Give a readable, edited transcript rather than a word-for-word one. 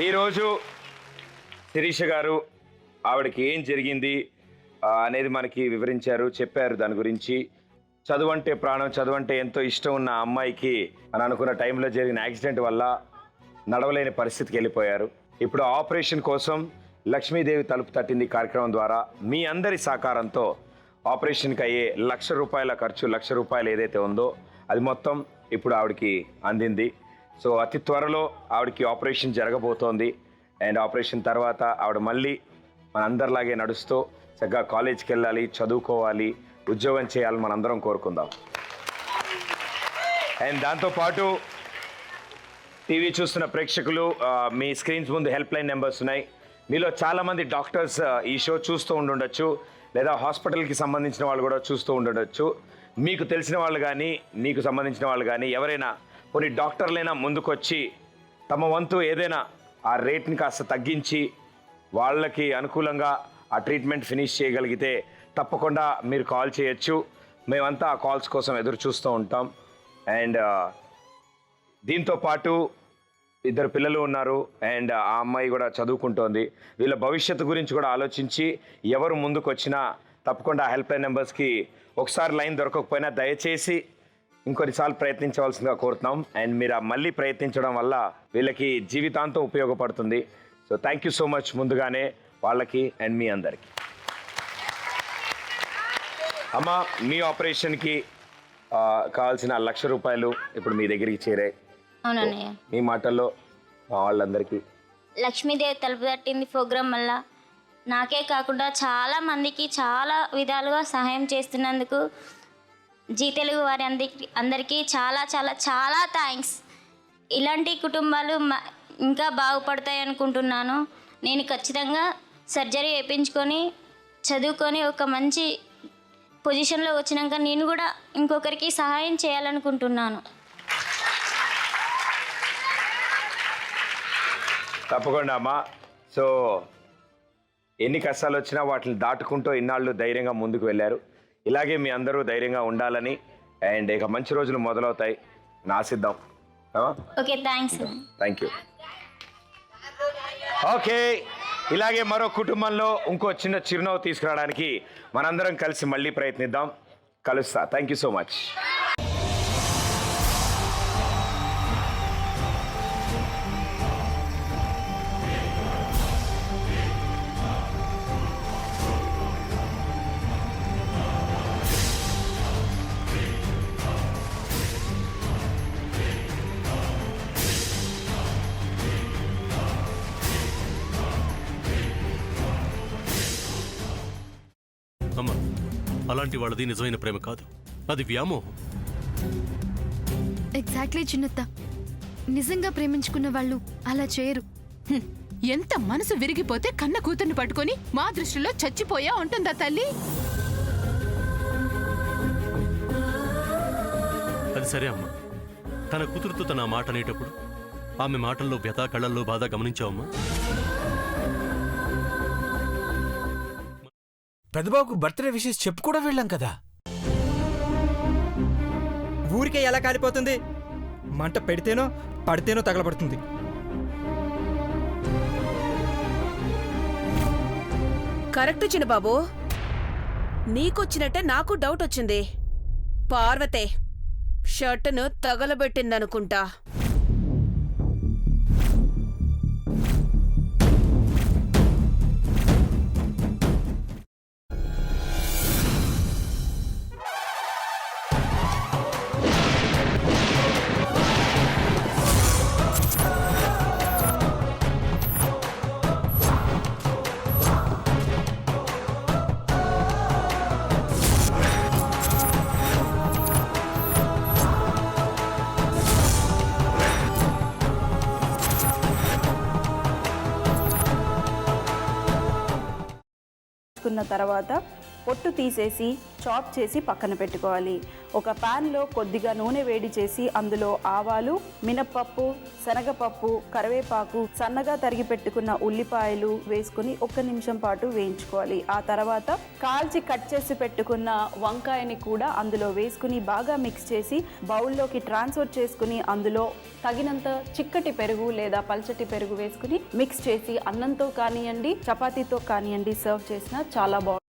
ఈరోజు శిరీష గారు ఆవిడకి ఏం జరిగింది అనేది మనకి వివరించారు, చెప్పారు దాని గురించి. చదువు అంటే ప్రాణం, చదువు అంటే ఎంతో ఇష్టం ఉన్న అమ్మాయికి అని అనుకున్న టైంలో జరిగిన యాక్సిడెంట్ వల్ల నడవలేని పరిస్థితికి వెళ్ళిపోయారు. ఇప్పుడు ఆపరేషన్ కోసం లక్ష్మీదేవి తలుపు తట్టింది కార్యక్రమం ద్వారా మీ అందరి సహకారంతో ఆపరేషన్కి అయ్యే ₹1,00,000 ఖర్చు, ₹1,00,000 ఏదైతే ఉందో అది మొత్తం ఇప్పుడు ఆవిడకి అందింది. సో అతి త్వరలో ఆవిడకి ఆపరేషన్ జరగబోతోంది. అండ్ ఆపరేషన్ తర్వాత ఆవిడ మళ్ళీ మనందరిలాగే నడుస్తూ చక్కగా కాలేజ్కి వెళ్ళాలి, చదువుకోవాలి, ఉద్యోగం చేయాలని మనందరం కోరుకుందాం. అండ్ దాంతోపాటు టీవీ చూస్తున్న ప్రేక్షకులు, మీ స్క్రీన్స్ ముందు హెల్ప్ లైన్ నెంబర్స్ ఉన్నాయి. మీలో చాలామంది డాక్టర్స్ ఈ షో చూస్తూ ఉండుండొచ్చు, లేదా హాస్పిటల్కి సంబంధించిన వాళ్ళు కూడా చూస్తూ ఉండొచ్చు. మీకు తెలిసిన వాళ్ళు కానీ, మీకు సంబంధించిన వాళ్ళు కానీ ఎవరైనా కొన్ని డాక్టర్లైనా ముందుకొచ్చి తమ వంతు ఏదైనా ఆ రేట్ని కాస్త తగ్గించి వాళ్ళకి అనుకూలంగా ఆ ట్రీట్మెంట్ ఫినిష్ చేయగలిగితే తప్పకుండా మీరు కాల్ చేయొచ్చు. మేమంతా ఆ కాల్స్ కోసం ఎదురు చూస్తూ ఉంటాం. అండ్ దీంతో పాటు 2 పిల్లలు ఉన్నారు. అండ్ ఆ అమ్మాయి కూడా చదువుకుంటోంది. వీళ్ళ భవిష్యత్తు గురించి కూడా ఆలోచించి ఎవరు ముందుకు వచ్చినా తప్పకుండా హెల్ప్ లైన్ నెంబర్స్కి ఒకసారి లైన్ దొరకకపోయినా దయచేసి ఇంకొన్నిసార్లు ప్రయత్నించవలసిందిగా కోరుతున్నాం. అండ్ మీరు మళ్ళీ ప్రయత్నించడం వల్ల వీళ్ళకి జీవితాంతం ఉపయోగపడుతుంది. So thank you so much ముందుగానే వాళ్ళకి అండ్ మీ అందరికీ. అమ్మ, మీ ఆపరేషన్కి కావాల్సిన ₹1,00,000 ఇప్పుడు మీ దగ్గరికి చేరాయి. అవునన్నయ్య. మీ మాటల్లో మా వాళ్ళందరికీ లక్ష్మీదేవి తలుపు తట్టింది ప్రోగ్రాం వల్ల నాకే కాకుండా చాలా మందికి చాలా విధాలుగా సహాయం చేస్తున్నందుకు జీ తెలుగు వారి అందరికీ చాలా చాలా చాలా థ్యాంక్స్. ఇలాంటి కుటుంబాలు ఇంకా బాగుపడతాయి అనుకుంటున్నాను. నేను ఖచ్చితంగా సర్జరీ వేయించుకొని చదువుకొని ఒక మంచి పొజిషన్లో వచ్చినాక నేను కూడా ఇంకొకరికి సహాయం చేయాలనుకుంటున్నాను. తప్పకుండా అమ్మా. సో ఎన్ని కష్టాలు వచ్చినా వాటిని దాటుకుంటూ ఇన్నాళ్ళు ధైర్యంగా ముందుకు వెళ్ళారు. ఇలాగే మీ అందరూ ధైర్యంగా ఉండాలని, అండ్ ఇక మంచి రోజులు మొదలవుతాయి ఆశిద్దాం. Okay, thanks. Thank you. Okay, ఇలాగే మరో కుటుంబంలో ఇంకో చిన్న చిరునవ్వు తీసుకురావడానికి మనందరం కలిసి మళ్ళీ ప్రయత్నిద్దాం. కలుస్తా. Thank you so much. అమ్మా, అలాంటి వాళ్ళది నిజమైన ప్రేమ కాదు, అది వ్యామోహం. ఎగ్జాక్ట్లీ చిన్నత్త. నిజంగా ప్రేమించుకున్న వాళ్ళు అలా చేయరు. ఎంత మనసు విరిగిపోతే కన్న కూతుర్ని పట్టుకొని మా దృష్టిలో చచ్చిపోయా ఉంటుందా తల్లి? అది సరే అమ్మా, తన కూతురుతో తన మాట అనేటప్పుడు ఆమె మాటల్లో వ్యథ, కళ్ళల్లో బాధ గమనించావమ్మా? పెద్దబాబుకు బర్త్డే విషెస్ చెప్పు కూడా వెళ్ళాం కదా. ఊరికే ఎలా కాలిపోతుంది? మంట పెడితేనో పడితేనో తగలబడుతుంది. కరెక్ట్ చిన్నబాబు, నీకొచ్చినట్టే నాకు డౌట్ వచ్చింది. పార్వతే షర్టును తగలబెట్టిందనుకుంటా. తర్వాత పొట్టు తీసేసి చాప్ చేసి పక్కన పెట్టుకోవాలి. ఒక ప్యాన్లో కొద్దిగా నూనె వేడి చేసి అందులో ఆవాలు, మినప్పప్పు, శనగపప్పు, కరివేపాకు, సన్నగా తరిగి పెట్టుకున్న ఉల్లిపాయలు వేసుకుని 1 నిమిషం పాటు వేయించుకోవాలి. ఆ తర్వాత కాల్చి కట్ చేసి పెట్టుకున్న వంకాయని కూడా అందులో వేసుకుని బాగా మిక్స్ చేసి బౌల్లోకి ట్రాన్స్ఫర్ చేసుకుని అందులో తగినంత చిక్కటి పెరుగు లేదా పల్చటి పెరుగు వేసుకుని మిక్స్ చేసి అన్నంతో కానివ్వండి, చపాతీతో కానివ్వండి సర్వ్ చేసినా చాలా బాగుంటుంది.